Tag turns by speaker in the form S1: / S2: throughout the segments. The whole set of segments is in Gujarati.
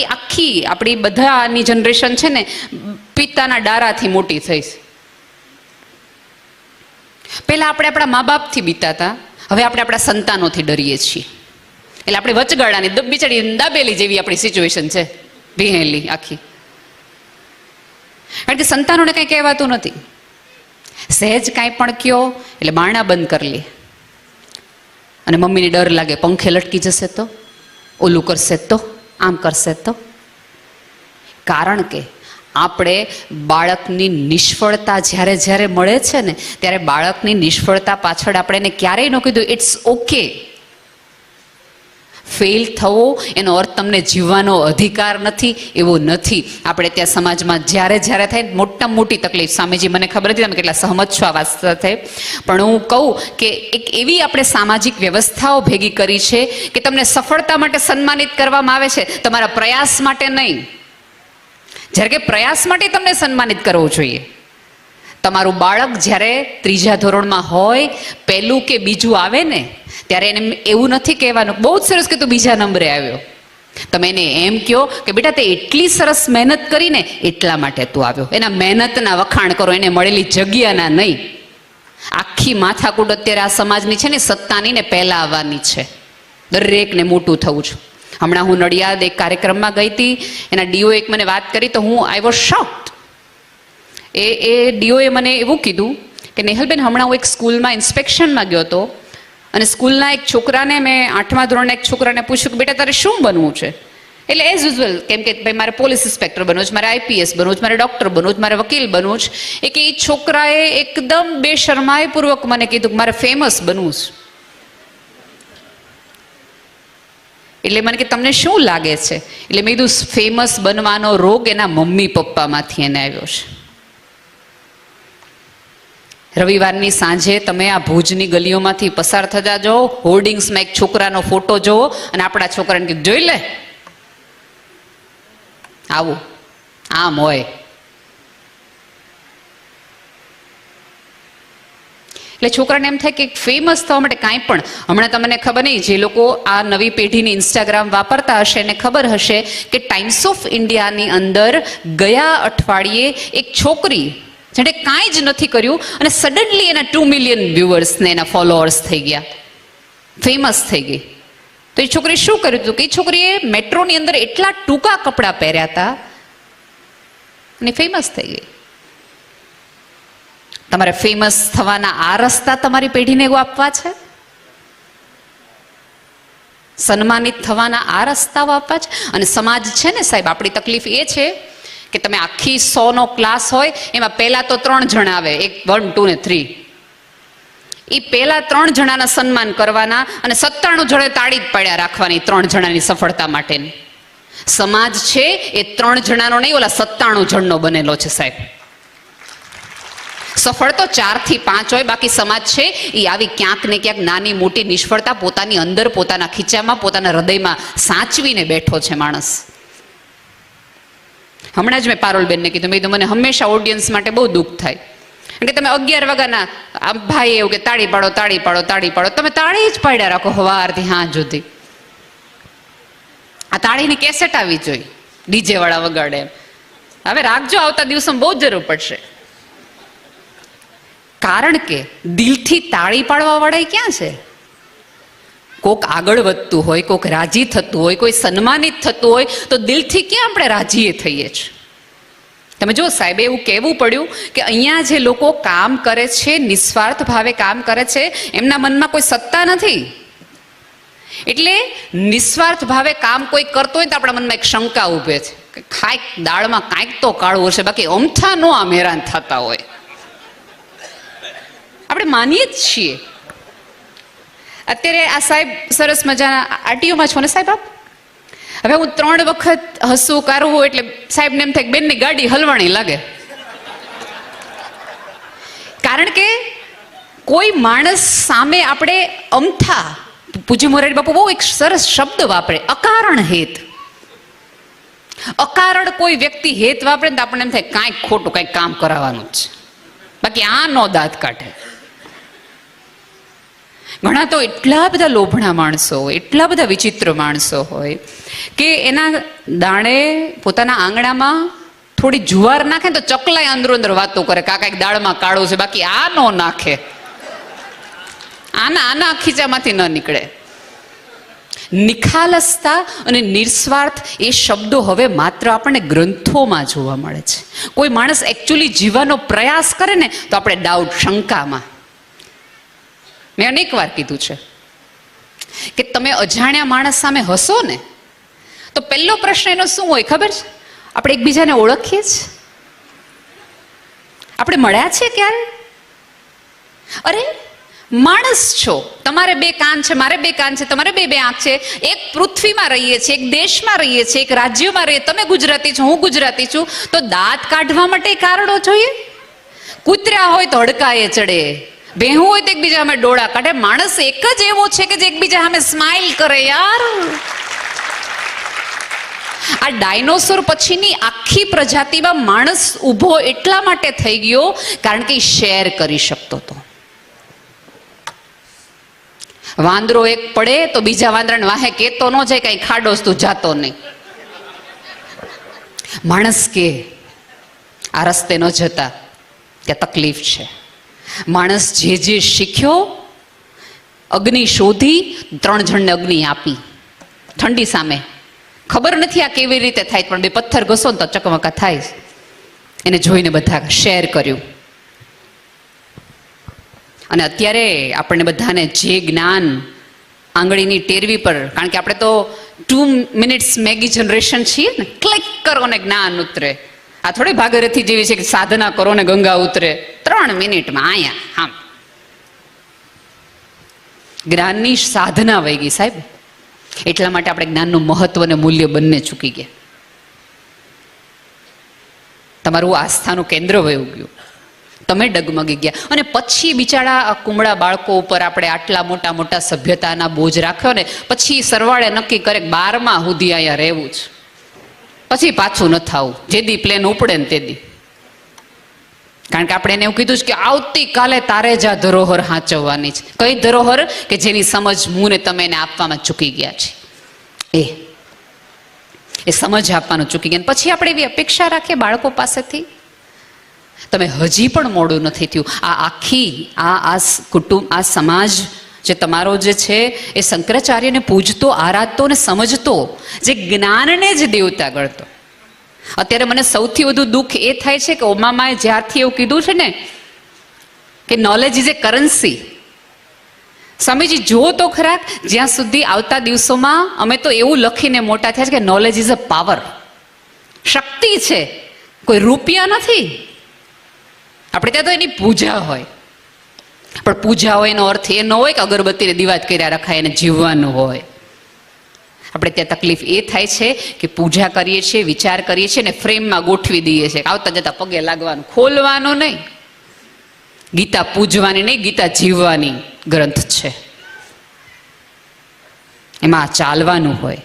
S1: આપણી બધાની જનરેશન છે ને પિતાના ડારાથી મોટી થઈ છે. પહેલા આપણે આપણા મા બાપથી બીતા હતા, હવે આપણે આપણા સંતાનોથી ડરીએ છીએ. એટલે આપણે વચગાળાની બિચારી દાબેલી જેવી આપણી સિચ્યુએશન છે, ભીહેલી આખી. કારણ કે સંતાનોને કંઈ કહેવાતું નથી. સહેજ કાંઈ પણ કયો એટલે બારણા બંધ કરી લે, અને મમ્મીને ડર લાગે પંખે લટકી જશે તો, ઓલું કરશે તો, આમ કરશે તો. કારણ કે આપણે બાળકની નિષ્ફળતા જ્યારે મળે છે ને, ત્યારે બાળકની નિષ્ફળતા પાછળ આપણે એને ક્યારેય ન કીધું ઇટ્સ ઓકે. ફેલ થવો એનો અર્થ તમને જીવવાનો અધિકાર નથી એવો નથી. આપણે ત્યાં સમાજમાં જ્યારે થાય મોટામાં મોટી તકલીફ, સ્વામીજી મને ખબર નથી તમે કેટલા સહમત છો આ વાત સાથે, પણ હું કહું કે એક એવી આપણે સામાજિક વ્યવસ્થાઓ ભેગી કરી છે કે તમને સફળતા માટે સન્માનિત કરવામાં આવે છે, તમારા પ્રયાસ માટે નહીં. જ્યારે કે પ્રયાસ માટે તમને સન્માનિત કરવો જોઈએ. તમારું બાળક જ્યારે 3જા ધોરણમાં હોય, પહેલું કે બીજું આવે ને, ત્યારે એને એવું નથી કહેવાનું બહુ જ સરસ કે તું બીજા નંબરે આવ્યો. તમે એને એમ કહો કે બેટા તે એટલી સરસ મહેનત કરીને એટલા માટે તું આવ્યો. એના મહેનતના વખાણ કરો, એને મળેલી જગ્યાના નહીં. આખી માથાકૂટ અત્યારે આ સમાજની છે ને સત્તાની ને પહેલા આવવાની છે. દરેકને મોટું થવું છે. હમણાં હું નડિયાદ એક કાર્યક્રમમાં ગઈ હતી, એના ડીઓ એક મને વાત કરી તો હું I was shocked. A DOA મને એવું કીધું કે નેહલબેન, હમણાં હું એક સ્કૂલમાં ઇન્સ્પેક્શનમાં ગયો હતો, અને સ્કૂલના એક છોકરાને મેં 8મા ધોરણના એક છોકરાને પૂછ્યું કે બેટા તારે શું બનવું છે? એટલે એઝ યુઝ્યુઅલ કેમ કે ભાઈ મારે પોલીસ ઇન્સ્પેક્ટર બનવું છે, મારે આઈપીએસ બનવું છે, મારે ડૉક્ટર બનવું છે, મારે વકીલ બનવું છે. એ છોકરાએ એકદમ બેશરમાઈપૂર્વક મને કીધું કે મારે ફેમસ બનવું છે. એટલે મને કે તમને શું લાગે છે? એટલે મેં કીધું ફેમસ બનવાનો રોગ એના મમ્મી પપ્પામાંથી એને આવ્યો છે. રવિવારની સાંજે તમે આ ભુજની ગલીઓમાંથી પસાર થતા જાઓ, હોર્ડિંગ્સમાં એક છોકરાનો ફોટો જોવો અને આપણા છોકરાને કીધું જોઈ લે આવું આમ હોય. એટલે છોકરાને એમ થાય કે ફેમસ થવા માટે કાંઈ પણ. હમણાં તમને ખબર નહીં, જે લોકો આ નવી પેઢીની ઇન્સ્ટાગ્રામ વાપરતા હશે એને ખબર હશે કે ટાઈમ્સ ઓફ ઇન્ડિયાની અંદર ગયા અઠવાડિયે એક છોકરી જેણે કાંઈ જ નથી કર્યું અને સડનલી એના 2 મિલિયન વ્યુઅર્સ ને એના ફોલોઅર્સ થઈ ગયા, ફેમસ થઈ ગઈ. તો એ છોકરીએ શું કર્યું હતું કે એ છોકરીએ મેટ્રોની અંદર એટલા ટૂંકા કપડાં પહેર્યા હતા અને ફેમસ થઈ ગઈ. તમારે ફેમસ થવાના આ રસ્તા તમારી પેઢીને એવું આપવા છે? સન્માનિત થવાના આ રસ્તાઓ આપવા છે? અને સમાજ છે ને સાહેબ, આપણી તકલીફ એ છે કે તમે આખી 100નો ક્લાસ હોય, એમાં પહેલા તો 3 જણા આવે, 1, 2 ને 3. એ પહેલા 3 જણાના સન્માન કરવાના અને 97 જણે તાળી જ પાડ્યા રાખવાની 3 જણાની સફળતા માટેની. સમાજ છે એ 3 જણાનો નહીં, ઓલા 97 જણનો બનેલો છે સાહેબ. સફળ તો 4 થી 5 હોય, બાકી સમાજ છે એ આવી ક્યાંક ને ક્યાંક નાની મોટી નિષ્ફળતા પોતાની અંદર, પોતાના ખીચામાં, પોતાના હૃદયમાં સાચવીને બેઠો છે માણસ. હમણાં જ મેં પારોલબેનને કીધું, મેં કીધું મને હંમેશા ઓડિયન્સ માટે બહુ દુઃખ થાય કે તમે 11 વાગ્યાના આમ ભાઈ એવું કે તાળી પાડો તાળી પાડો તાળી પાડો, તમે તાળી જ પાડ્યા રાખો સવારથી સાંજ સુધી. આ તાળીની કેસેટ આવી જોઈએ, ડીજે વાળા વગાડે. હવે રાખજો, આવતા દિવસોમાં બહુ જ જરૂર પડશે. કારણ કે દિલથી તાળી પાડવા વાળા ક્યાં છે? કોક આગળ વધતું હોય, કોક રાજી થતું હોય, કોઈ સન્માનિત થતું હોય તો દિલથી ક્યાં આપણે રાજીએ થઈએ છીએ? તમે જો સાહેબ, એવું કહેવું પડ્યું કે અહીંયા જે લોકો કામ કરે છે, નિસ્વાર્થ ભાવે કામ કરે છે, એમના મનમાં કોઈ સત્તા નથી. એટલે નિસ્વાર્થ ભાવે કામ કોઈ કરતો હોય તો આપણા મનમાં એક શંકા ઊભે છે કે કાંઈક દાળમાં કાંઈક તો કાળું હશે, બાકી અમથા નો આમ હેરાન થતા હોય. આપણે માનીએ જ છીએ. અત્યારે આ સાહેબ સરસ મજાના આરટીઓમાં છો ને સાહેબ આપ? હવે હું 3 વખત હસવું કાઢવું એટલે સાહેબને એમ થાય બેનની ગાડી હલવાણી લાગે. કારણ કે કોઈ માણસ સામે આપણે અમથા, પૂજ્ય મોરારી બાપુ બહુ એક સરસ શબ્દ વાપરે, અકારણ હેત. અકારણ કોઈ વ્યક્તિ હેત વાપરે ને આપણને એમ થાય કાંઈક ખોટું, કાંઈક કામ કરાવવાનું જ છે, બાકી આ નો દાંત કાઢે. ઘણા તો એટલા બધા લોભણા માણસો હોય, એટલા બધા વિચિત્ર માણસો હોય કે એના દાણે પોતાના આંગણામાં થોડી જુવાર નાખે તો ચકલાય અંદરો અંદર વાતો કરે, કાકા એક દાળમાં કાળો છે, બાકી આ નો નાખે, આના ખીચામાંથી ન નીકળે. નિખાલસતા અને નિસ્વાર્થ એ શબ્દો હવે માત્ર આપણને ગ્રંથોમાં જોવા મળે છે. કોઈ માણસ એકચ્યુઅલી જીવવાનો પ્રયાસ કરે ને તો આપણે ડાઉટ, શંકામાં. મેં અનેક વાર કીધું છે કે તમે અજાણ્યા માણસ સામે હસો ને તો પહેલો પ્રશ્ન એનો શું હોય ખબર છે? આપણે એકબીજાને ઓળખીએ છીએ? આપણે મળ્યા છે ક્યારે? અરે માણસ છો, તમારે બે કાન છે, મારે બે કાન છે, તમારે બે આંખ છે, એક પૃથ્વીમાં રહીએ છીએ, એક દેશમાં રહીએ છીએ, એક રાજ્યમાં રહીએ. તમે ગુજરાતી છો, હું ગુજરાતી છું, તો દાંત કાઢવા માટે કારણો જોઈએ? કૂતરા હોય તો હડકાએ ચડે, ભેહું હોય તો એકબીજા સામે ડોળા કાઢે. માણસ એક જ એવો છે કે જે એકબીજા સામે સ્માઇલ કરે. યાર, આ ડાયનોસોર પછીની આખી પ્રજાતિમાં માણસ ઊભો એટલા માટે થઈ ગયો કારણ કે એ શેર કરી શકતો હતો. વાંદરો એક પડે તો બીજા વાંદરાને વાહે કેતો ન જાય, કઈ ખાડોસ તું જાતો નહીં. માણસ કે આ રસ્તે ન જતા, ત્યાં તકલીફ છે. માણસ જે શીખ્યો, અગ્નિ શોધી 3 જણને અગ્નિ આપી ઠંડી સામે. ખબર નથી આ કેવી રીતે થાય, પણ 2 પથ્થર ઘસો ને તો ચકમકા થાય. એને જોઈને બધા શેર કર્યું. અને અત્યારે આપણને બધાને જે જ્ઞાન આંગળીની ટેરવી પર, કારણ કે આપણે તો 2 મિનિટ્સ મેગી જનરેશન છીએ ને, ક્લિક કરો ને જ્ઞાન ઉતરે. આ થોડી ભાગીરથી જેવી છે કે સાધના કરો ને ગંગા ઉતરે. 3 મિનિટમાં આયા આમ જ્ઞાનની સાધના વહી ગઈ સાહેબ. એટલા માટે આપણે જ્ઞાનનું મહત્વ અને મૂલ્ય બંને ચૂકી ગયા. તમારું આસ્થાનું કેન્દ્ર વયું ગયું, તમે ડગમગી ગયા. અને પછી બિચારા કુમળા બાળકો ઉપર આપણે આટલા મોટા મોટા સભ્યતાના બોજ રાખ્યો ને પછી સરવાળે નક્કી કરે 12મા સુધી અહીંયા રહેવું છે, પછી પાછું ન થવું. જે દી પ્લેન ઉપડે ને તે દી. કારણ કે આપણે એને એવું કીધું છે કે આવતીકાલે તારે જ આ ધરોહર સાચવવાની છે. કઈ ધરોહર? કે જેની સમજ હું ને તમે એને આપવામાં ચૂકી ગયા છે. એ સમજ આપવાનું ચૂકી ગયા. પછી આપણે એવી અપેક્ષા રાખીએ બાળકો પાસેથી. તમે હજી પણ મોડું નથી થયું. આ આખી આ કુટુંબ, આ સમાજ જે તમારો જે છે એ શંકરાચાર્યને પૂજતો, આરાધતો અને સમજતો, જે જ્ઞાનને જ દેવતા ગણતો. અત્યારે મને સૌથી વધુ દુઃખ એ થાય છે કે ઓબામાએ જ્યારથી એવું કીધું છે ને કે knowledge is A currency. Swamiji જુઓ તો ખરા, જ્યાં સુધી આવતા દિવસોમાં અમે તો એવું લખીને મોટા થયા છે કે નોલેજ ઇઝ અ પાવર, શક્તિ છે, કોઈ રૂપિયા નથી. આપણે ત્યાં તો એની પૂજા હોય, પણ પૂજા હોય એનો અર્થ એ ન હોય કે અગરબત્તીને દીવાત કર્યા રખાય એને જીવવાનું હોય. આપણે ત્યાં તકલીફ એ થાય છે કે પૂજા કરીએ છીએ, વિચાર કરીએ છીએ ને ફ્રેમમાં ગોઠવી દઈએ છીએ. આવતા જતા પગે લાગવાનું, ખોલવાનું નહીં. ગીતા પૂજવાની નહીં, ગીતા જીવવાની ગ્રંથ છે. એમાં ચાલવાનું હોય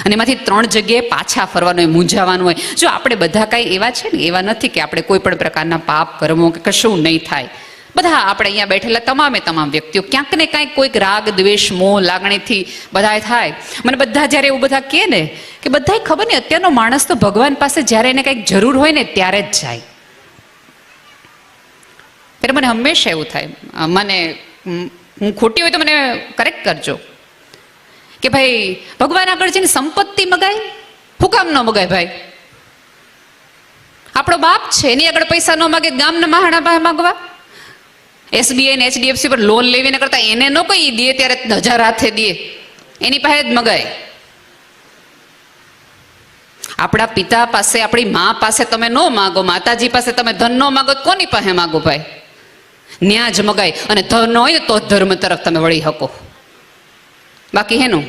S1: અને એમાંથી 3 જગ્યાએ પાછા ફરવાનું હોય, મૂંઝાવાનું હોય. જો આપણે બધા કાંઈ એવા છે ને, એવા નથી કે આપણે કોઈ પણ પ્રકારના પાપ કર્મો કે કશું નહીં થાય. બધા આપણે અહીંયા બેઠેલા તમામ વ્યક્તિઓ ક્યાંક ને કાંઈક કોઈક રાગ, દ્વેષ, મોહ, લાગણીથી બધા થાય. મને બધા જ્યારે એવું બધા કહે ને કે બધા ખબર નહીં, અત્યારનો માણસ તો ભગવાન પાસે જ્યારે એને કંઈક જરૂર હોય ને ત્યારે જ જાય. ત્યારે મને હંમેશા એવું થાય, મને હું ખોટી હોય તો મને કરેક્ટ કરજો કે ભાઈ ભગવાન આગળ જઈને સંપત્તિ મગાય, હું કામ ન મગાય ભાઈ? આપણો બાપ છે, એની આગળ પૈસા ન માગે, ગામના મહાણા પાસે માગવા? એસબીઆઈ ને HDFC પર લોન લેવીને કરતા એને ન કઈ દે ત્યારે 1000 હાથે દે, એની પાસે જ મગાય. આપણા પિતા પાસે, આપણી મા પાસે તમે ન માગો, માતાજી પાસે તમે ધન ન માગો, કોની પાસે માગો ભાઈ? ન્યા જ મગાય. અને ધન ન હોય તો ધર્મ તરફ તમે વળી શકો, બાકી હેનું.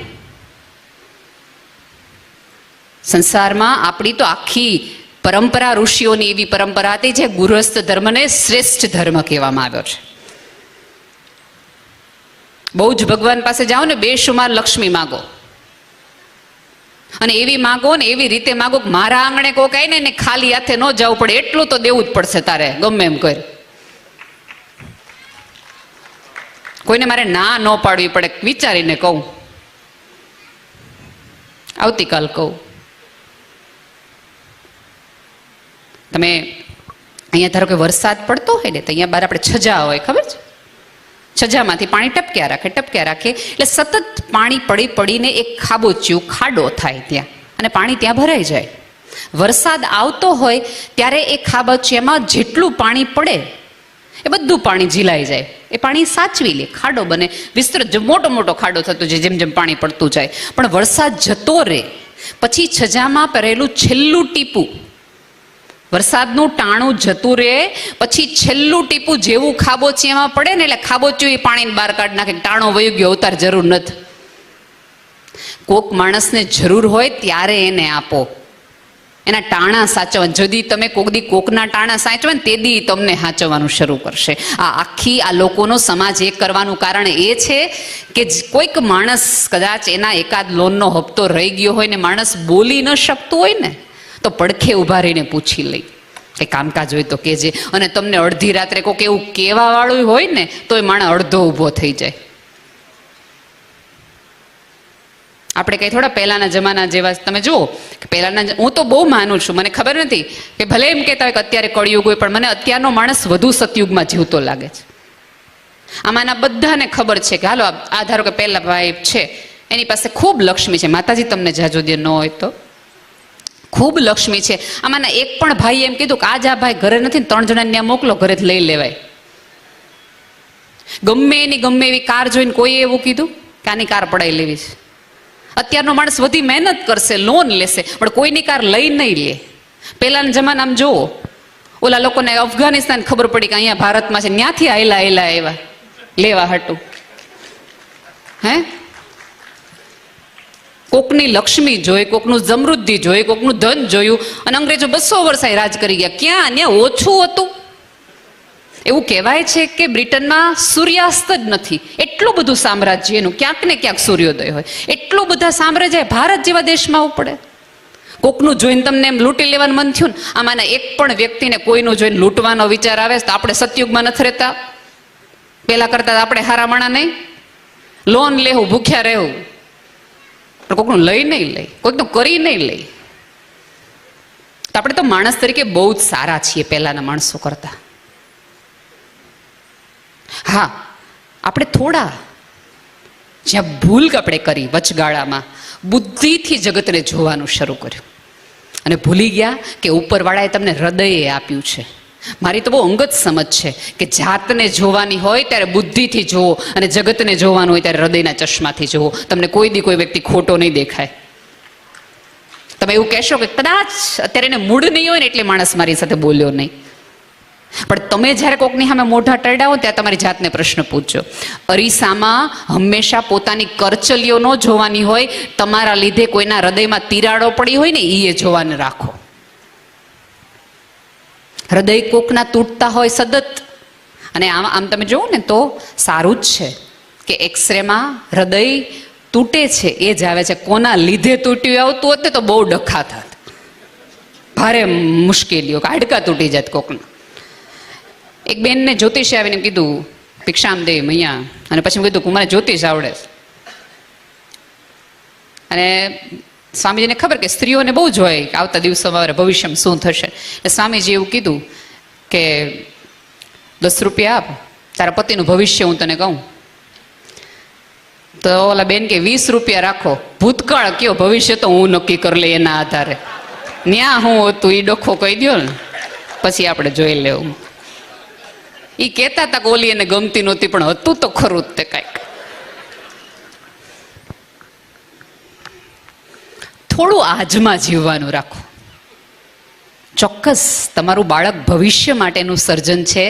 S1: સંસારમાં આપણી તો આખી પરંપરા, ઋષિઓની એવી પરંપરા હતી જે ગૃહસ્થ ધર્મને શ્રેષ્ઠ ધર્મ કહેવામાં આવ્યો છે. બહુ જ ભગવાન પાસે જાઓ ને, બેશુમાર લક્ષ્મી માગો અને એવી માગો ને એવી રીતે માગો કે મારા આંગણે કોક આવીને ને ખાલી હાથે ન જવું પડે, એટલું તો દેવું જ પડશે તારે, ગમે એમ કર. કોઈને મારે ના ન પાડવી પડે, વિચારીને કહું. આવતીકાલ કહું. તમે અહીંયા ધારો કે વરસાદ પડતો હોય ને તો અહીંયા બહાર આપણે છજા હોય, ખબર છે? છજામાંથી પાણી ટપક્યા રાખે એટલે સતત પાણી પડી પડીને એક ખાબોચિયું ખાડો થાય ત્યાં, અને પાણી ત્યાં ભરાઈ જાય. વરસાદ આવતો હોય ત્યારે એ ખાબોચિયામાં જેટલું પાણી પડે એ બધું પાણી ઝીલાઈ જાય. એ પાણી સાચવી લે, ખાડો બને, વિસ્તૃત મોટો મોટો ખાડો થતો જાય જેમ જેમ પાણી પડતું જાય. પણ વરસાદ જતો રહે પછી છજામાં પહેરેલું છેલ્લું ટીપું, વરસાદનું ટાણું જતું રહે પછી છેલ્લું ટીપું જેવું ખાબોચિયામાં પડે ને એટલે ખાબોચિયું એ પાણીને બહાર કાઢી નાખે. ટાણો વયું ગયો, અવતાર જરૂર નથી. કોક માણસને જરૂર હોય ત્યારે એને આપો, એના ટાણા સાચવવા. જદી તમે કોક દી કોકના ટાણા સાચવે ને તે દી તમને સાચવવાનું શરૂ કરશે. આ લોકોનો સમાજ એક કરવાનું કારણ એ છે કે કોઈક માણસ કદાચ એના એકાદ લોનનો હપ્તો રહી ગયો હોય ને માણસ બોલી ન શકતું હોય ને તો પડખે ઊભા રહીને પૂછી લઈ કે કામકાજ હોય તો કહેજે. અને તમને અડધી રાત્રે કોઈક એવું કહેવા વાળું હોય ને તો એ માણસ અડધો ઊભો થઈ જાય. આપણે કંઈ થોડા પહેલાના જમાના જેવા. તમે જુઓ કે પહેલાના, હું તો બહુ માનું છું, મને ખબર નથી કે ભલે એમ કહેતા હોય કે અત્યારે કળિયુગ હોય, પણ મને અત્યારનો માણસ વધુ સતયુગમાં જીવતો લાગે છે. આમાંના બધાને ખબર છે કે હાલો આ ધારો કે પહેલા ભાઈ છે એની પાસે ખૂબ લક્ષ્મી છે, માતાજી તમને જાજોદય ન હોય તો ખૂબ લક્ષ્મી છે. આમાંના એક પણ ભાઈ એમ કીધું કે આજ આ ભાઈ ઘરે નથી ને 3 જણાને ત્યાં મોકલો, ઘરે લઈ લેવાય. ગમે એવી કાર જોઈને કોઈ એવું કીધું કે આની કાર પડાવી લેવી છે? અત્યારનો માણસ વધી મહેનત કરશે, લોન લેશે, પણ કોઈની કાર લઈ નહીં લે. પહેલાના જમાનામાં જુઓ, ઓલા લોકોને અફઘાનિસ્તાન ખબર પડી કે અહીંયા ભારતમાં છે, ત્યાંથી આયલા આવ્યા લેવા હાટું. હે, કોકની લક્ષ્મી જોઈ, કોકનું સમૃદ્ધિ જોઈ, કોકનું ધન જોયું, અને અંગ્રેજો 200 વર્ષ રાજ કરી ગયા. ક્યાં ત્યાં ઓછું હતું? એવું કહેવાય છે કે બ્રિટનમાં સૂર્યાસ્ત જ નથી, એટલું બધું સામ્રાજ્ય એનું, ક્યાંક ને ક્યાંક સૂર્યોદય હોય. એટલું બધા સામ્રાજ્ય ભારત જેવા દેશમાં આવવું પડે. કોકનું જોઈને તમને એમ લૂંટી લેવાનું મન થયું ને, આમાંના એક પણ વ્યક્તિને કોઈનું જોઈને લૂંટવાનો વિચાર આવે તો આપણે સતયુગમાં નથી રહેતા? પેલા કરતા આપણે હારા માણા નહીં? લોન લેવું, ભૂખ્યા રહેવું, પણ કોકનું લઈ નહીં લઈ, કોઈકનું કરી નહીં લઈ. તો આપણે તો માણસ તરીકે બહુ જ સારા છીએ પહેલાના માણસો કરતા. હા, આપણે થોડા જ્યાં ભૂલ આપણે કરી વચગાળામાં, બુદ્ધિથી જગતને જોવાનું શરૂ કર્યું અને ભૂલી ગયા કે ઉપરવાળાએ તમને હૃદયે આપ્યું છે. મારી તો બહુ અંગત સમજ છે કે જાતને જોવાની હોય ત્યારે બુદ્ધિથી જોવો અને જગતને જોવાનું હોય ત્યારે હૃદયના ચશ્માથી જોવો. તમને કોઈ દી કોઈ વ્યક્તિ ખોટો નહીં દેખાય. તમે એવું કહેશો કે કદાચ અત્યારે એને મૂડ નહીં હોય ને એટલે માણસ મારી સાથે બોલ્યો નહીં, પણ તમે જ્યારે કોકની સામે મોઢા ટરડાવો ત્યાં તમારી જાતને પ્રશ્ન પૂછજો. અરીસામાં હંમેશા પોતાની કરચલીઓ ન જોવાની હોય, તમારા લીધે કોઈના હૃદયમાં તિરાડો પડી હોય ને એ જોવાને રાખો. હૃદય કોકના તૂટતા હોય સતત, અને આમ તમે જોવો ને તો સારું જ છે કે એક્સરેમાં હૃદય તૂટે છે એ જ આવે છે. કોના લીધે તૂટ્યું આવતું હોત ને તો બહુ ડખા થાત, ભારે મુશ્કેલીઓ, હાડકા તૂટી જાય કોકના. એક બેનને જ્યોતિષે આવીને કીધું ભિક્ષામ દે મૈયા, અને પછી કીધું કે મને જ્યોતિષ આવડે. અને સ્વામીજીને ખબર કે સ્ત્રીઓને બહુ જ હોય કે આવતા દિવસોમાં ભવિષ્યમાં શું થશે. એટલે સ્વામીજી એવું કીધું કે 10 રૂપિયા આપ, તારા પતિનું ભવિષ્ય હું તને કહું. તો ઓલા બેન કે 20 રૂપિયા રાખો, ભૂતકાળ કયો ભવિષ્ય તો હું નક્કી કરી લે એના આધારે. ન્યા હું હતું એ ડખો કહી દો ને, પછી આપણે જોઈ લેવું. એ કહેતા હતા કે ઓલી એને ગમતી નહોતી, પણ હતું તો ખરું જ તે કાંઈક. થોડું આજમાં જીવવાનું રાખો. ચોક્કસ તમારું બાળક ભવિષ્ય માટેનું સર્જન છે,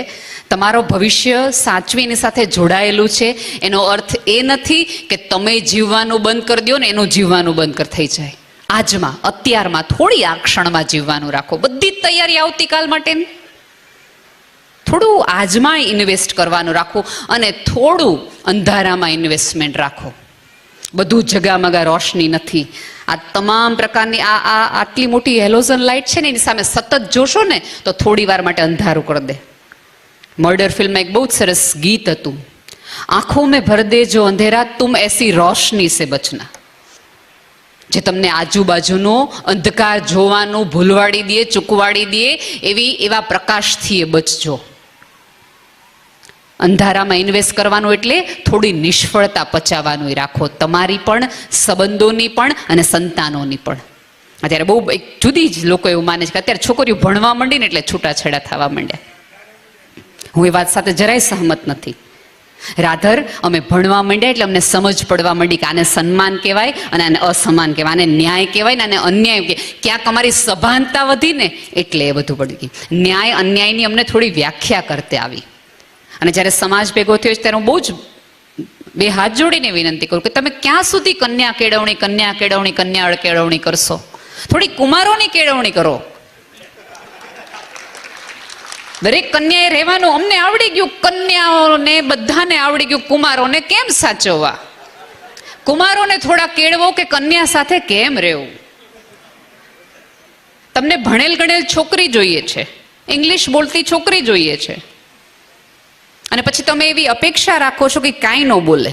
S1: તમારો ભવિષ્ય સાચવીની સાથે જોડાયેલું છે. એનો અર્થ એ નથી કે તમે જીવવાનું બંધ કરી દો ને એનું જીવવાનું બંધ થઈ જાય. આજમાં, અત્યારમાં, થોડી આ ક્ષણમાં જીવવાનું રાખો. બધી જ તૈયારી આવતીકાલ માટેની. થોડું આજમાં ઇન્વેસ્ટ કરવાનું રાખો અને થોડું અંધારામાં ઇન્વેસ્ટમેન્ટ રાખો. બધું જગામગા રોશની નથી. આ તમામ પ્રકારની આટલી મોટી હેલોજન લાઇટ છે ને એની સામે સતત જોશો ને તો થોડી વાર માટે અંધારું કરી દે. મર્ડર ફિલ્મમાં એક બહુ જ સરસ ગીત હતું, આંખો મેં ભર દે જો અંધેરા તુમ એસી રોશની સે બચના. જે તમને આજુબાજુનો અંધકાર જોવાનું ભૂલવાડી દે, ચૂકવાડી દે એવા પ્રકાશથી એ બચજો. અંધારામાં ઇન્વેસ્ટ કરવાનું એટલે થોડી નિષ્ફળતા પચાવવાનું રાખો, તમારી પણ, સંબંધોની પણ અને સંતાનોની પણ. અત્યારે બહુ એક જુદી જ લોકો એવું માને છે કે અત્યારે છોકરીઓ ભણવા માંડી ને એટલે છૂટાછેડા થવા માંડ્યા. હું એ વાત સાથે જરાય સહમત નથી. રાધર અમે ભણવા માંડ્યા એટલે અમને સમજ પડવા માંડી કે આને સન્માન કહેવાય અને આને અસમાન કહેવાય, આને ન્યાય કહેવાય ને આને અન્યાય કહેવાય. ક્યાંક અમારી સભાનતા વધી ને એટલે એ બધું પડી ગયું. ન્યાય અન્યાયની અમને થોડી વ્યાખ્યા કરતે આવી. અને જ્યારે સમાજ ભેગો થયો છે ત્યારે હું બહુ જ બે હાથ જોડીને વિનંતી કરું કે તમે ક્યાં સુધી કન્યા કેળવણી કન્યા કેળવણી કરશો? થોડી કુમારોની કેળવણી કરો. દરેક કન્યાએ રહેવાનું અમને આવડી ગયું, કન્યાઓને બધાને આવડી ગયું, કુમારોને કેમ સાચવવા? કુમારોને થોડા કેળવો કે કન્યા સાથે કેમ રહેવું? તમને ભણેલ ગણેલ છોકરી જોઈએ છે, ઇંગ્લિશ બોલતી છોકરી જોઈએ છે, અને પછી તમે એવી અપેક્ષા રાખો છો કે કાંઈ ન બોલે,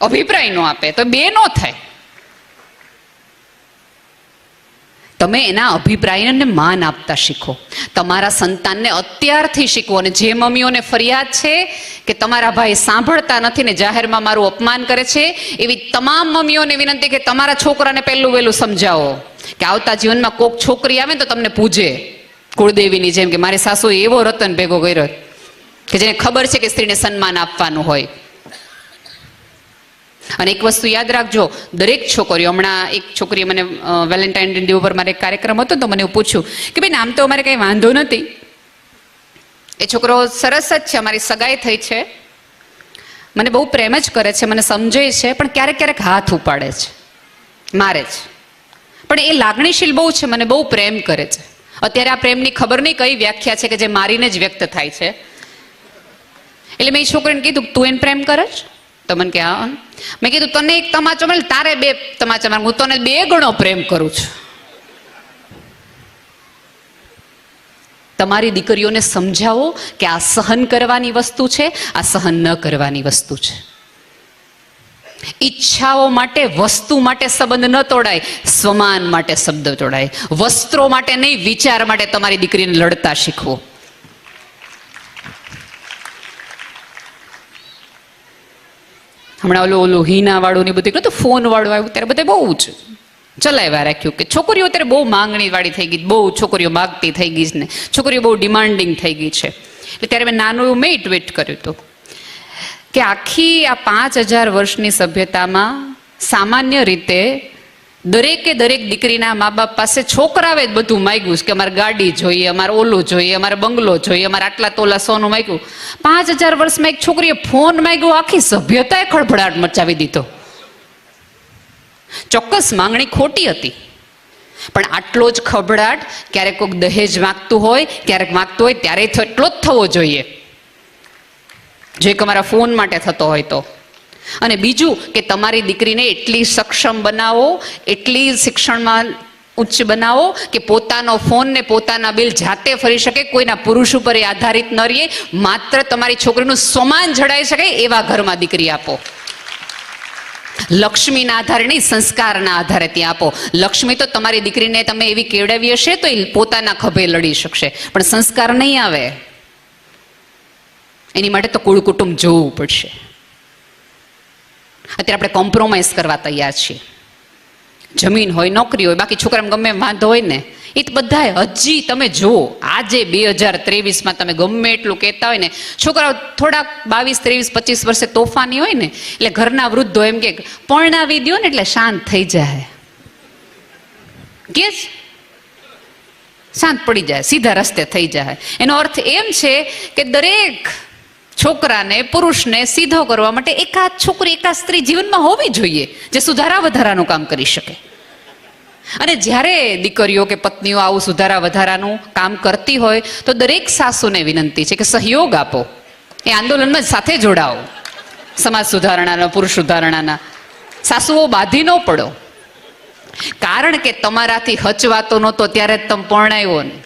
S1: અભિપ્રાય ન આપે, તો બે ન થાય. તમે એના અભિપ્રાયને માન આપતા શીખો. તમારા સંતાનને અત્યારથી શીખવો. અને જે મમ્મીઓને ફરિયાદ છે કે તમારા ભાઈ સાંભળતા નથી ને જાહેરમાં મારું અપમાન કરે છે, એવી તમામ મમ્મીઓને વિનંતી કે તમારા છોકરાને પહેલું વહેલું સમજાવો કે આવતા જીવનમાં કોક છોકરી આવે ને તો તમને પૂજે, કુળદેવીની જેમ કે મારી સાસુએ એવો રતન ભેગો કર્યો કે જેને ખબર છે કે સ્ત્રીને સન્માન આપવાનું હોય. અને એક વસ્તુ યાદ રાખજો, દરેક છોકરીઓ, હમણાં એક છોકરીએ મને વેલેન્ટાઇન ડે ઉપર મારે એક કાર્યક્રમ હતો તો મને એવું પૂછ્યું કે બેન આમ તો અમારે કંઈ વાંધો નથી, એ છોકરો સરસ જ છે, અમારી સગાઈ થઈ છે, મને બહુ પ્રેમ જ કરે છે, મને સમજે છે, પણ ક્યારેક ક્યારેક હાથ ઉપાડે છે, મારે છે, પણ એ લાગણીશીલ બહુ છે, મને બહુ પ્રેમ કરે છે. અત્યારે આ પ્રેમની ખબર નહીં કઈ વ્યાખ્યા છે કે જે મારીને જ વ્યક્ત થાય છે. એટલે મેં એ છોકરીને કીધું તું એને પ્રેમ કરે છે? તો મને કે હા. મેં કીધું તને એક તમાચો મળે તારે બે તમાચા મારે, હું તને 2 ગણો પ્રેમ કરું છું. તમારી દીકરીઓને સમજાવો કે આ સહન કરવાની વસ્તુ છે, આ સહન ન કરવાની વસ્તુ છે. ઈચ્છાઓ માટે, વસ્તુ માટે સંબંધ ન તોડાય, સ્વમાન માટે શબ્દ તોડાય. વસ્ત્રો માટે નહીં, વિચાર માટે તમારી દીકરીને લડતા શીખવો. હમણાં ઓલું હિના વાળું ને બધું તો ફોન વાળું આવ્યું ત્યારે બધા બહુ જ ચલાવ્યા રાખ્યું કે છોકરીઓ અત્યારે બહુ માંગણી વાળી થઈ ગઈ, બહુ છોકરીઓ માગતી થઈ ગઈ છે ને છોકરીઓ બહુ ડિમાન્ડિંગ થઈ ગઈ છે. એટલે ત્યારે મેં નાનું એવું મેં ટ્વીટ કર્યું હતું કે આખી આ 5000 વર્ષની સભ્યતામાં સામાન્ય રીતે દરેકે દરેક દીકરીના મા બાપ પાસે છોકરાએ જ બધું માગ્યું કે અમારે ગાડી જોઈએ, અમારે ઓલું જોઈએ, અમારે બંગલો જોઈએ, અમારે આટલા તોલા સોનું માગ્યું. 5000 વર્ષમાં એક છોકરીએ ફોન માગ્યો, આખી સભ્યતાએ ખળભળાટ મચાવી દીધો. ચોક્કસ માંગણી ખોટી હતી, પણ આટલો જ ખળભળાટ ક્યારેક કોઈક દહેજ માગતું હોય, ક્યારેક માગતું હોય ત્યારે એટલો જ થવો જોઈએ જો એક અમારા ફોન માટે થતો હોય તો. અને બીજું કે તમારી દીકરીને એટલી સક્ષમ બનાવો, એટલી શિક્ષણમાં ઉચ્ચ બનાવો કે પોતાનો ફોન ને પોતાના બિલ જાતે ફરી શકે, કોઈના પુરુષ ઉપર એ આધારિત ન રહે, માત્ર તમારી છોકરીનું સ્વમાન જળાઈ શકે એવા ઘરમાં દીકરી આપો. લક્ષ્મીના આધારે નહીં, સંસ્કારના આધારે ત્યાં આપો. લક્ષ્મી તો તમારી દીકરીને તમે એવી કેળવી હશે તો એ પોતાના ખભે લડી શકશે, પણ સંસ્કાર નહીં આવે એની માટે તો કુળ કુટુંબ જોવું પડશે. અત્યારે આપણે કોમ્પ્રોમાઇઝ કરવા તૈયાર છીએ. જમીન હોય, નોકરી હોય, બાકી છોકરાને ગમે વાંધો હોય ને એ તો બધાએ હજી તમે જુઓ આજે 2023માં તમે ગમે એટલું કહેતા હોય ને, છોકરાઓ થોડાક 22, 23, 25 વર્ષે તોફાની હોય ને એટલે ઘરના વૃદ્ધો એમ કે પરણાવી દો ને એટલે શાંત થઈ જાય, કે શાંત પડી જાય, સીધા રસ્તે થઈ જાય. એનો અર્થ એમ છે કે દરેક છોકરાને, પુરુષને સીધો કરવા માટે એકાદ છોકરી, એકાદ સ્ત્રી જીવનમાં હોવી જોઈએ જે સુધારા વધારાનું કામ કરી શકે. અને જ્યારે દીકરીઓ કે પત્નીઓ આવું સુધારા વધારાનું કામ કરતી હોય તો દરેક સાસુને વિનંતી છે કે સહયોગ આપો, એ આંદોલનમાં સાથે જોડાઓ, સમાજ સુધારણાના, પુરુષ સુધારણાના. સાસુઓ બાધી ન પડો, કારણ કે તમારાથી હચવાતો નહોતો ત્યારે જ તમે પરણાવ્યો ને.